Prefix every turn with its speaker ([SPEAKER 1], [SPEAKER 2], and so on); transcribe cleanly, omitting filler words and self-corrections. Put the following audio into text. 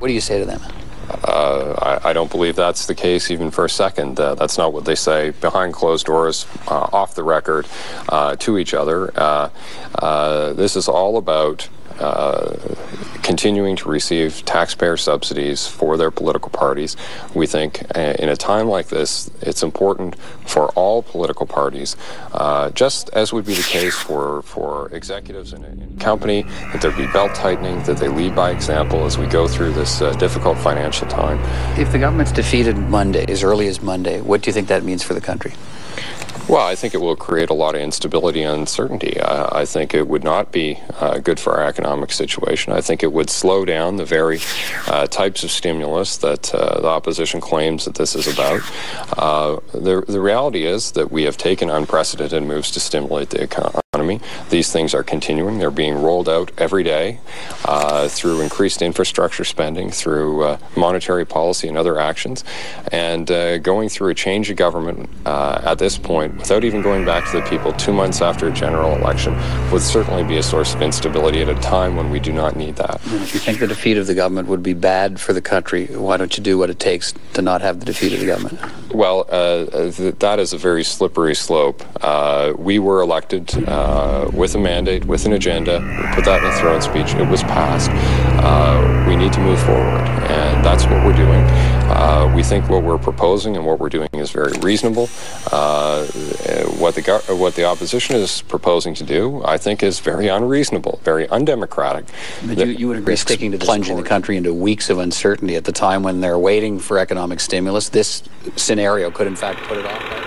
[SPEAKER 1] What do you say to them?
[SPEAKER 2] I don't believe that's the case even for a second. That's not what they say behind closed doors, off the record, to each other. This is all about continuing to receive taxpayer subsidies for their political parties. We think in a time like this, it's important for all political parties, just as would be the case for executives in a company, that there be belt tightening, that they lead by example as we go through this difficult financial time.
[SPEAKER 1] If the government's defeated Monday, as early as Monday, what do you think that means for the country?
[SPEAKER 2] Well, I think it will create a lot of instability and uncertainty. I think it would not be good for our economic situation. I think it would slow down the very types of stimulus that the opposition claims that this is about. The reality is that we have taken unprecedented moves to stimulate the economy. These things are continuing. They're being rolled out every day through increased infrastructure spending, through monetary policy and other actions. And going through a change of government at this point, without even going back to the people 2 months after a general election, would certainly be a source of instability at a time when we do not need that.
[SPEAKER 1] And if you think the defeat of the government would be bad for the country, why don't you do what it takes to not have the defeat of the government?
[SPEAKER 2] Well, that is a very slippery slope. We were elected with a mandate, with an agenda. We put that in a throne speech. It was passed. We need to move forward, and that's what we're doing. We think what we're proposing and what we're doing is very reasonable. What the opposition is proposing to do, I think, is very unreasonable, very undemocratic.
[SPEAKER 1] But you would agree sticking to this plunging the country into weeks of uncertainty at the time when they're waiting for economic stimulus, this scenario could in fact put it off?